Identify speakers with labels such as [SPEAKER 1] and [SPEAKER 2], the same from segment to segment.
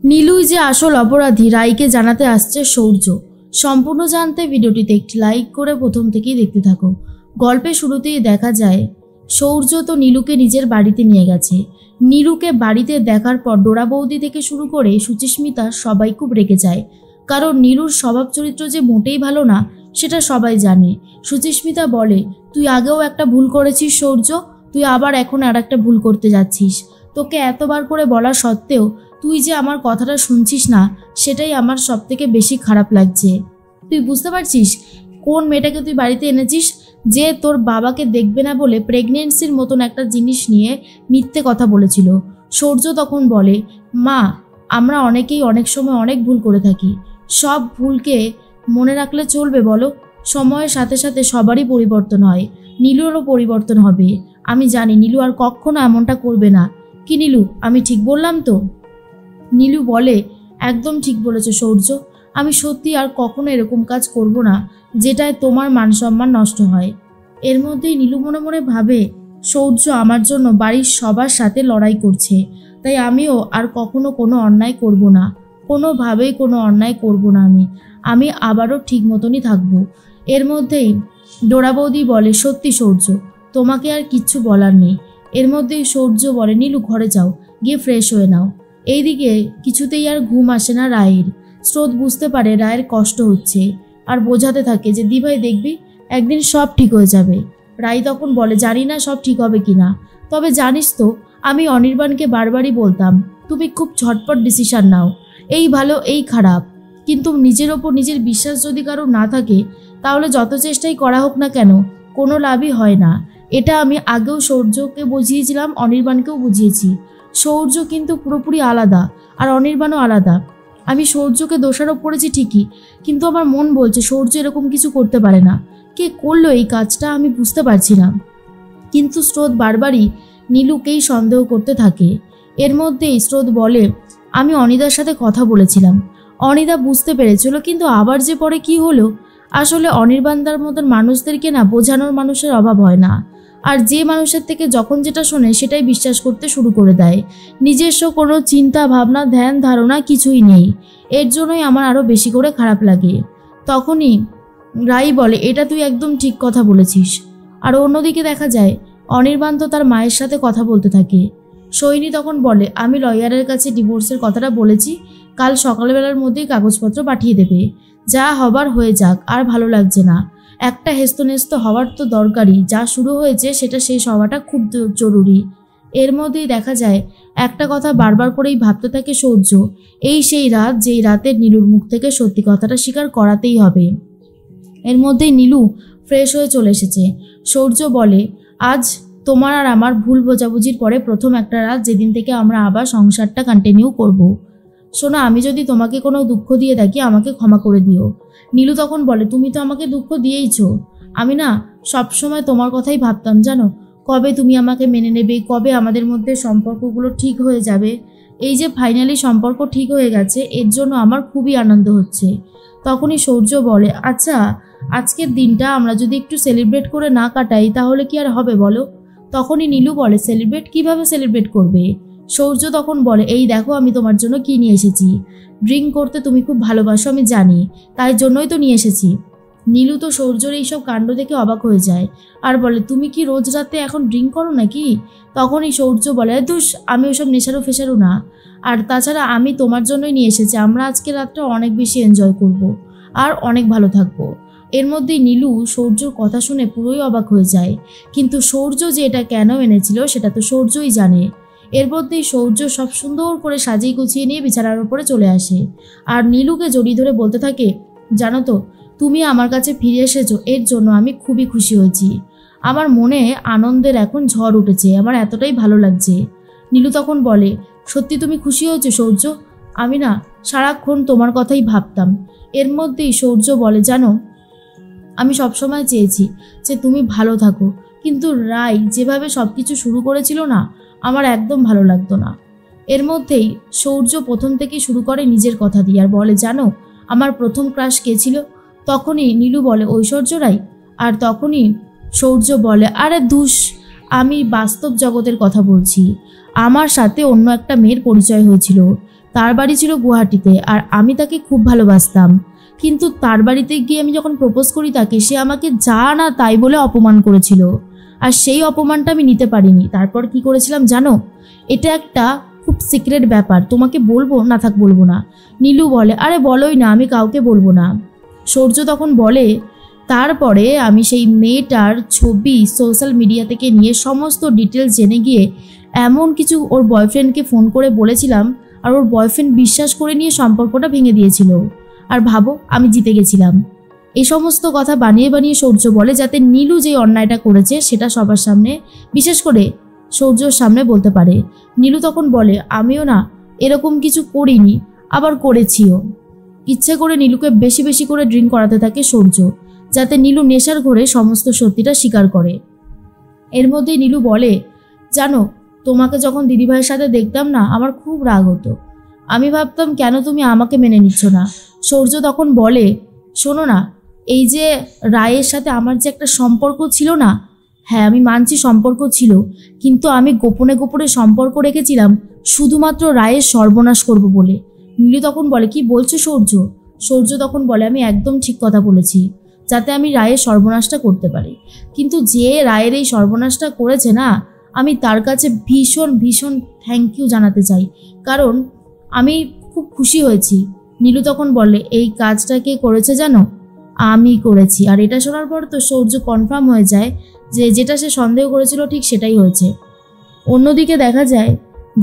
[SPEAKER 1] নীলুই যে আসল অপরাধী রাইকে জানাতে আসছে সৌর্য। সম্পূর্ণ জানতে ভিডিওটিতে একটি লাইক করে প্রথম থেকেই দেখতে থাকো। গল্পের শুরুতেই দেখা যায় সৌর্য তো নীলুকে নিজের বাড়িতে নিয়ে গেছে। নীলুকে বাড়িতে দেখার পর ডোরা বৌদি থেকে শুরু করে সুচিস্মিতা সবাই খুব রেগে যায়, কারণ নীলুর স্বভাব চরিত্র যে মোটেই ভালো না সেটা সবাই জানে। সুচিস্মিতা বলে, তুই আগেও একটা ভুল করেছিস সৌর্য, তুই আবার এখন আর একটা ভুল করতে যাচ্ছিস। তোকে এতবার করে বলা সত্ত্বেও তুই যে আমার কথাটা শুনছিস না, সেটাই আমার সবথেকে বেশি খারাপ লাগছে। তুই বুঝতে পারছিস কোন মেয়েটাকে তুই বাড়িতে এনেছিস, যে তোর বাবাকে দেখবে না বলে প্রেগনেন্সির মতন একটা জিনিস নিয়ে মিথ্যে কথা বলেছিল। সৌর্য তখন বলে, মা, আমরা অনেকেই অনেক সময় অনেক ভুল করে থাকি, সব ভুলকে মনে রাখলে চলবে বলো? সময়ের সাথে সাথে সবারই পরিবর্তন হয়, নীলুরও পরিবর্তন হবে। আমি জানি নীলু আর কখনো এমনটা করবে না। কি নীলু, আমি ঠিক বললাম তো? নীলু বলে, একদম ঠিক বলেছ সৌর্য, আমি সত্যি আর কখনো এরকম কাজ করব না যেটায় তোমার মান সম্মান নষ্ট হয়। এর মধ্যেই নীলু মনে মনে ভাবে, সৌর্য আমার জন্য বাড়ির সবার সাথে লড়াই করছে, তাই আমিও আর কখনো কোনো অন্যায় করব না, কোনোভাবেই কোনো অন্যায় করব না। আমি আবারও ঠিক মতনই থাকবো। এর মধ্যেই ডোরা বৌদি বলে, সত্যি সৌর্য, তোমাকে আর কিচ্ছু বলার নেই। এর মধ্যেই সৌর্য বলে, নীলু ঘরে যাও, গিয়ে ফ্রেশ হয়ে নাও। এইদিকে কিছুতেই আর ঘুম আসে না রায়ের। স্রোত বুঝতে পারে রায়ের কষ্ট হচ্ছে আর বোঝাতে থাকে যে দিভাই দেখবি একদিন সব ঠিক হয়ে যাবে। রাই তখন বলে, জানি না সব ঠিক হবে কিনা, তবে জানিস তো আমি অনির্বাণকে বারবারই বলতাম তুমি খুব ঝটপট ডিসিশন নাও, এই ভালো এই খারাপ, কিন্তু নিজের ওপর নিজের বিশ্বাস যদি কারো না থাকে তাহলে যত চেষ্টাই করা হোক না কেন কোনো লাভই হয় না। এটা আমি আগেও সৌর্যকে বুঝিয়েছিলাম, অনির্বাণকেও বুঝিয়েছি। সৌর্য কিন্তু পুরোপুরি আলাদা আর অনির্বাণও আলাদা। আমি সৌর্যকে দোষারোপ করেছি ঠিকই, কিন্তু আমার মন বলছে সৌর্য এরকম কিছু করতে পারে না। কে করলো এই কাজটা আমি বুঝতে পারছি না। কিন্তু স্রোত বারবারই নীলুকেই সন্দেহ করতে থাকে। এর মধ্যেই স্রোত বলে, আমি অনিদার সাথে কথা বলেছিলাম, অনিদা বুঝতে পেরেছিল, কিন্তু আবার যে পরে কি হলো। আসলে অনির্বাণদার মতন মানুষদেরকে না বোঝানোর মানুষের অভাব হয় না, আর যে মানুষের থেকে যখন যেটা শোনে সেটাই বিশ্বাস করতে শুরু করে দেয়। নিজস্ব কোনো চিন্তা ভাবনা ধ্যান ধারণা কিছুই নেই। এর জন্যই আমার আরও বেশি করে খারাপ লাগে। তখনই রাই বলে, এটা তুই একদম ঠিক কথা বলেছিস। আর অন্যদিকে দেখা যায় অনির্বাণ তো তার মায়ের সাথে কথা বলতে থাকে। সৈনী তখন বলে, আমি লয়ারের কাছে ডিভোর্সের কথাটা বলেছি, কাল সকালবেলার মধ্যেই কাগজপত্র পাঠিয়ে দেবে। যা হবার হয়ে যাক, আর ভালো লাগছে না। একটা হেস্তনেস্ত হওয়ার তো দরকারই, যা শুরু হয়েছে সেটা শেষ হওয়াটা খুব জরুরি। এর মধ্যেই দেখা যায় একটা কথা বারবার করেই ভাবতে থাকে সৌর্য, এই সেই রাত যেই রাতে নীলুর মুখ থেকে সত্যি কথাটা স্বীকার করাতেই হবে। এর মধ্যেই নীলু ফ্রেশ হয়ে চলে এসেছে। সৌর্য বলে, আজ তোমার আর আমার ভুল বোঝাবুঝির পরে প্রথম একটা রাত যেদিন থেকে আমরা আবার সংসারটা কন্টিনিউ করব। শোনো, আমি যদি তোমাকে কোনো দুঃখ দিয়ে থাকি আমাকে ক্ষমা করে দিও। নীলু তখন বলে, তুমি তো আমাকে দুঃখ দিয়েইছো। আমি না সবসময় তোমার কথাই ভাবতাম জানো, কবে তুমি আমাকে মেনে নেবে, কবে আমাদের মধ্যে সম্পর্কগুলো ঠিক হয়ে যাবে। এই যে ফাইনালি সম্পর্ক ঠিক হয়ে গেছে, এর জন্য আমার খুবই আনন্দ হচ্ছে। তখনই সৌর্য বলে, আচ্ছা আজকের দিনটা আমরা যদি একটু সেলিব্রেট করে না কাটাই তাহলে কি আর হবে বলো? তখনই নীলু বলে, সেলিব্রেট কিভাবে সেলিব্রেট করবে? সৌর্য তখন বলে, এই দেখো আমি তোমার জন্য কি নিয়ে এসেছি। ড্রিঙ্ক করতে তুমি খুব ভালোবাসো আমি জানি, তাই জন্যই তো নিয়ে এসেছি। নীলু তো সৌর্যর এইসব কাণ্ড দেখে অবাক হয়ে যায় আর বলে, তুমি কি রোজ রাতে এখন ড্রিঙ্ক করো নাকি? তখনই সৌর্য বলে, দুস, আমি ওসব নেশারও ফেশারও না, আর তাছাড়া আমি তোমার জন্যই নিয়ে এসেছি। আমরা আজকে রাতটা অনেক বেশি এনজয় করব আর অনেক ভালো থাকবো। এর মধ্যেই নীলু সৌর্যর কথা শুনে পুরোই অবাক হয়ে যায়, কিন্তু সৌর্য যে এটা কেন এনেছিল সেটা তো সৌর্যই জানে। এর মধ্যেই সৌর্য সব সুন্দর করে সাজিয়ে গুছিয়ে নিয়ে বিছানার উপরে চলে আসে আর নীলুকে জড়িয়ে ধরে বলতে থাকে, জানো তো তুমি আমার কাছে ফিরে এসেছো, এর জন্য আমি খুবই খুশি হয়েছি। আমার মনে আনন্দের এখন ঝড় উঠেছে, আমার এতটাই ভালো লাগছে। নীলু তখন বলে, সত্যি তুমি খুশি হয়েছো সৌর্য? আমি না সারাক্ষণ তোমার কথাই ভাবতাম। এর মধ্যেই সৌর্য বলে, জানো আমি সবসময় চেয়েছি যে তুমি ভালো থাকো, কিন্তু রাই যেভাবে সব কিছু শুরু করেছিল না, আমার একদম ভালো লাগতো না। এর মধ্যেই সৌর্য প্রথম থেকেই শুরু করে নিজের কথা দিয়ে আর বলে, জানো আমার প্রথম ক্রাশ কে ছিল? তখনই নীলু বলে, ঐশ্বর্য রাই। আর তখনই সৌর্য বলে, আরে ধুস, আমি বাস্তব জগতের কথা বলছি। আমার সাথে অন্য একটা মেয়ের পরিচয় হয়েছিল, তার বাড়ি ছিল গুয়াহাটিতে আর আমি তাকে খুব ভালোবাসতাম। কিন্তু তার বাড়িতে গিয়ে আমি যখন প্রপোজ করি তাকে, সে আমাকে যা না তাই বলে অপমান করেছিল, আর সেই অপমানটা আমি নিতে পারিনি। তারপর কি করেছিলাম জানো? এটা একটা খুব সিক্রেট ব্যাপার, তোমাকে বলবো না, থাক বলবো না। নীলু বলে, আরে বলোই না, আমি কাউকে বলবো না। সূর্য তখন বলে, তারপরে আমি সেই মেয়েটার ছবি সোশ্যাল মিডিয়া থেকে নিয়ে সমস্ত ডিটেলস জেনে গিয়ে এমন কিছু ওর বয়ফ্রেন্ডকে ফোন করে বলেছিলাম, আর ওর বয়ফ্রেন্ড বিশ্বাস করে নিয়ে সম্পর্কটা ভেঙে দিয়েছিল। আর ভাবো, আমি জিতে গেছিলাম। এই সমস্ত কথা বানিয়ে বানিয়ে সূর্য বলে, যাতে নীলু যে অন্যায়টা করেছে সেটা সবার সামনে, বিশেষ করে সূর্যর সামনে বলতে পারে। নীলু তখন বলে, আমিও না এরকম কিছু করিনি, আবার করেছিও। ইচ্ছে করে নীলুকে বেশি বেশি করে ড্রিঙ্ক করাতে থাকে সূর্য, যাতে নীলু নেশার ঘোরে সমস্ত সত্যিটা স্বীকার করে। এর মধ্যেই নীলু বলে, জানো, তোমাকে যখন দিদিভাইয়ের সাথে দেখতাম না, আমার খুব রাগ হতো। আমি ভাবতাম কেন তুমি আমাকে মেনে নিচ্ছ না। সূর্য তখন বলে, শোনো না, এই যে রায়ের সাথে আমার যে একটা সম্পর্ক ছিল না, হ্যাঁ আমি মানছি সম্পর্ক ছিল, কিন্তু আমি গোপনে গোপনে সম্পর্ক রেখেছিলাম শুধুমাত্র রায়ের সর্বনাশ করব বলে। নীলু তখন বলে, কি বলছো সূর্য? সূর্য তখন বলে, আমি একদম ঠিক কথা বলেছি, যাতে আমি রায়ের সর্বনাশটা করতে পারি। কিন্তু যে রায়ের এই সর্বনাশটা করেছে না, আমি তার কাছে ভীষণ ভীষণ থ্যাংক ইউ জানাতে চাই, কারণ আমি খুব খুশি হয়েছি। নীলু তখন বলে, এই কাজটা কে করেছে জানো? আমি করেছি। আর এটা শোনার পর তো সূর্য কনফার্ম হয়ে যায় যে যেটা সে সন্দেহ করেছিল ঠিক সেটাই হয়েছে। অন্যদিকে দেখা যায়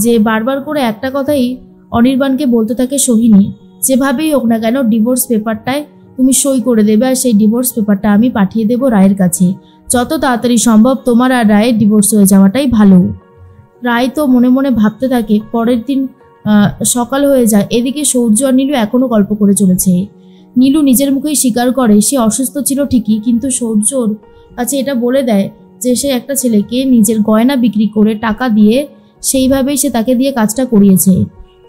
[SPEAKER 1] যে বারবার করে একটা কথাই অনির্বাণকে বলতে থাকে সোহিনী, যেভাবেই হোক না কেন ডিভোর্স পেপারটায় তুমি সই করে দেবে, আর সেই ডিভোর্স পেপারটা আমি পাঠিয়ে দেবো রায়ের কাছে। যত তাড়াতাড়ি সম্ভব তোমার আর রায়ের ডিভোর্স হয়ে যাওয়াটাই ভালো। রায় তো মনে মনে ভাবতে থাকে। পরের দিন সকাল হয়ে যায়। এদিকে সূর্য আর নীলু এখনও গল্প করে চলেছে। নীলু নিজের মুখেই স্বীকার করে সে অসুস্থ ছিল ঠিকই, কিন্তু সূর্যর কাছে এটা বলে দেয় যে সে একটা ছেলেকে নিজের গয়না বিক্রি করে টাকা দিয়ে সেইভাবেই সে তাকে দিয়ে কাজটা করিয়েছে।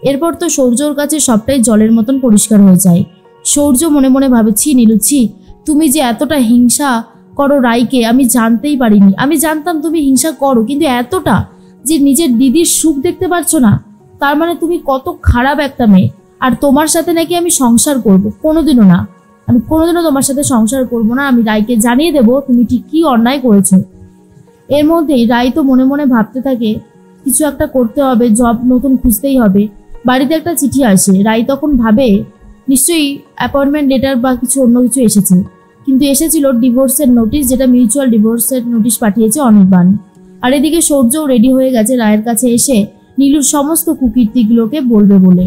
[SPEAKER 1] এরপর তো সূর্যর কাছে সবটাই জলের মতন পরিষ্কার হয়ে যায়। সূর্য মনে মনে ভাবে, ছি নীলু, ছি, তুমি যে এতটা হিংসা করো রায়কে আমি জানতেই পারিনি। আমি জানতাম তুমি হিংসা করো, কিন্তু এতটা যে নিজের দিদির সুখ দেখতে পারছো না, তার মানে তুমি কত খারাপ একটা মেয়ে। আর তোমার সাথে নাকি আমি সংসার করব? কোনোদিনও না, আমি কোনোদিনও তোমার সাথে সংসার করব না। আমি রায়কে জানিয়ে দেবো তুমি ঠিক কী অন্যায় করেছো। এর মধ্যেই রায় তো মনে মনে ভাবতে থাকে কিছু একটা করতে হবে, জব নতুন খুঁজতেই হবে। বাড়িতে একটা চিঠি আসে। রায় তখন ভাবে নিশ্চয়ই অ্যাপয়েন্টমেন্ট লেটার বা কিছু অন্য কিছু এসেছে, কিন্তু এসেছিল ডিভোর্সের নোটিশ, যেটা মিউচুয়াল ডিভোর্সের নোটিশ পাঠিয়েছে অনির্বাণ। আর এদিকে সূর্যও রেডি হয়ে গেছে রায়ের কাছে এসে নীলুর সমস্ত কুকীর্তিগুলোকে বলবে বলে।